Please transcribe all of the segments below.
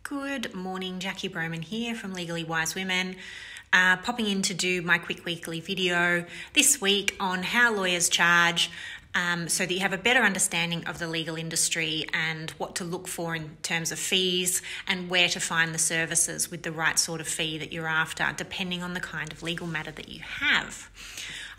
Good morning, Jackie Broman here from Legally Wise Women, popping in to do my quick weekly video this week on how lawyers charge so that you have a better understanding of the legal industry and what to look for in terms of fees and where to find the services with the right sort of fee that you're after, depending on the kind of legal matter that you have.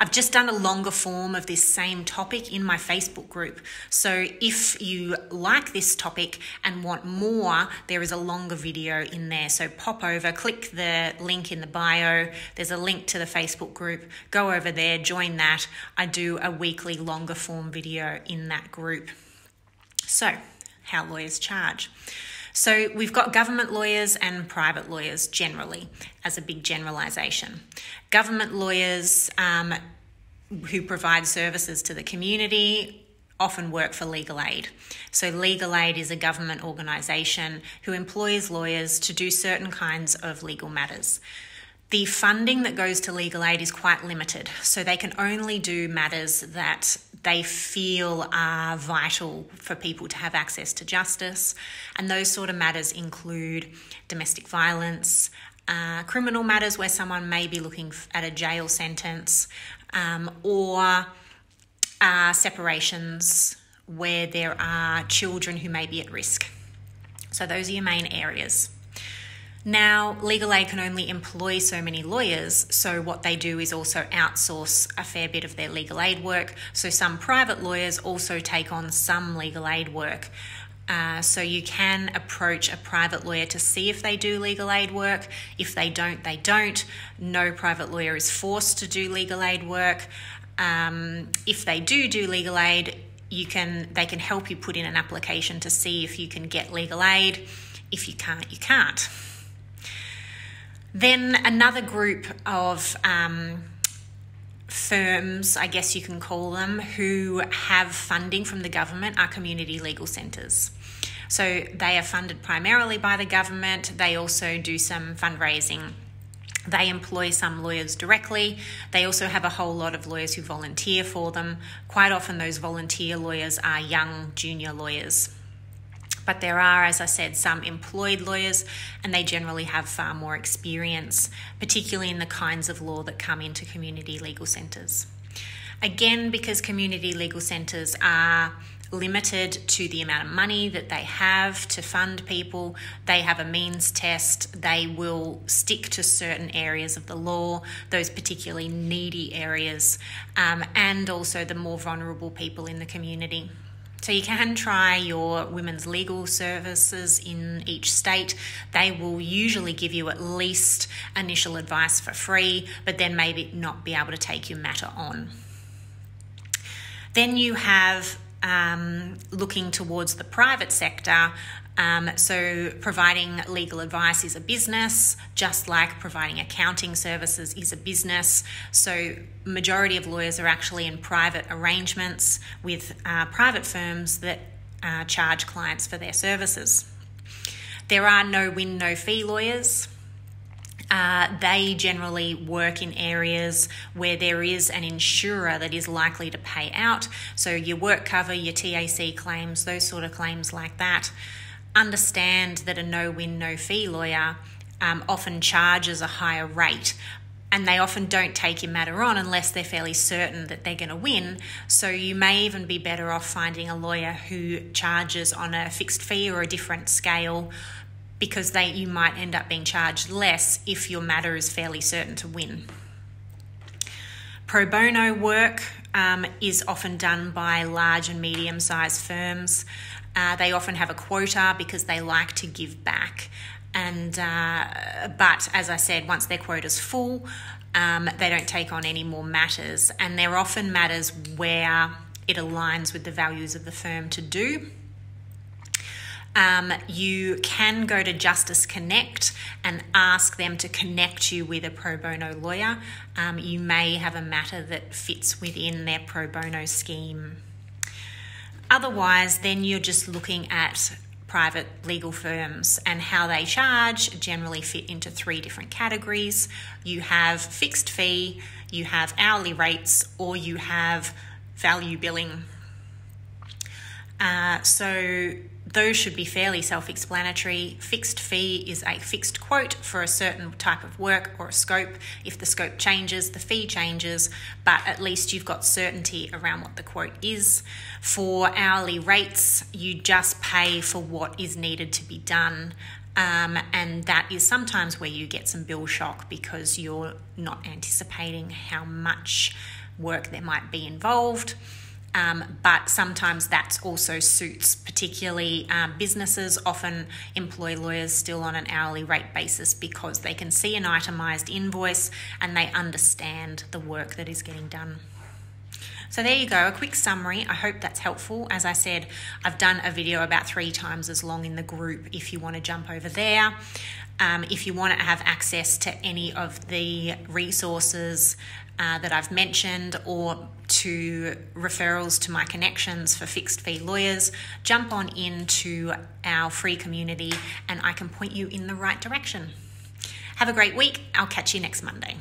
I've just done a longer form of this same topic in my Facebook group. So if you like this topic and want more, there is a longer video in there. So pop over, click the link in the bio. There's a link to the Facebook group. Go over there, join that. I do a weekly longer form video in that group. So, how lawyers charge. So we've got government lawyers and private lawyers generally, as a big generalisation. Government lawyers who provide services to the community often work for legal aid. So legal aid is a government organisation who employs lawyers to do certain kinds of legal matters. The funding that goes to legal aid is quite limited, so they can only do matters that they feel are vital for people to have access to justice, and those sort of matters include domestic violence, criminal matters where someone may be looking at a jail sentence, or separations where there are children who may be at risk. So those are your main areas. Now, legal aid can only employ so many lawyers, so what they do is also outsource a fair bit of their legal aid work. So some private lawyers also take on some legal aid work. So you can approach a private lawyer to see if they do legal aid work. If they don't, they don't. No private lawyer is forced to do legal aid work. If they do legal aid, they can help you put in an application to see if you can get legal aid. If you can't, you can't. Then another group of firms, I guess you can call them, who have funding from the government are community legal centres. So they are funded primarily by the government. They also do some fundraising. They employ some lawyers directly. They also have a whole lot of lawyers who volunteer for them. Quite often those volunteer lawyers are young junior lawyers. But there are, as I said, some employed lawyers, and they generally have far more experience, particularly in the kinds of law that come into community legal centres. Again, because community legal centres are limited to the amount of money that they have to fund people, they have a means test. They will stick to certain areas of the law, those particularly needy areas, and also the more vulnerable people in the community. So you can try your women's legal services in each state. They will usually give you at least initial advice for free, but then maybe not be able to take your matter on. Then you have looking towards the private sector. So providing legal advice is a business, just like providing accounting services is a business. So majority of lawyers are actually in private arrangements with private firms that charge clients for their services. There are no win, no fee lawyers. They generally work in areas where there is an insurer that is likely to pay out. So your work cover, your TAC claims, those sort of claims like that. Understand that a no-win, no-fee lawyer often charges a higher rate, and they often don't take your matter on unless they're fairly certain that they're going to win. So you may even be better off finding a lawyer who charges on a fixed fee or a different scale, because you might end up being charged less if your matter is fairly certain to win. Pro bono work is often done by large and medium-sized firms. They often have a quota because they like to give back. But as I said, once their quota's full, they don't take on any more matters. And they're often matters where it aligns with the values of the firm to do. You can go to Justice Connect and ask them to connect you with a pro bono lawyer. You may have a matter that fits within their pro bono scheme. Otherwise, then you're just looking at private legal firms and how they charge generally fit into three different categories. You have fixed fee, you have hourly rates, or you have value billing. So those should be fairly self-explanatory. Fixed fee is a fixed quote for a certain type of work or a scope. If the scope changes, the fee changes, but at least you've got certainty around what the quote is. For hourly rates, you just pay for what is needed to be done. And that is sometimes where you get some bill shock because you're not anticipating how much work there might be involved. But sometimes that also suits, particularly businesses often employ lawyers still on an hourly rate basis because they can see an itemised invoice and they understand the work that is getting done. So there you go, a quick summary. I hope that's helpful. As I said, I've done a video about 3 times as long in the group if you want to jump over there. If you want to have access to any of the resources that I've mentioned or to referrals to my connections for fixed fee lawyers, jump on into our free community and I can point you in the right direction. Have a great week. I'll catch you next Monday.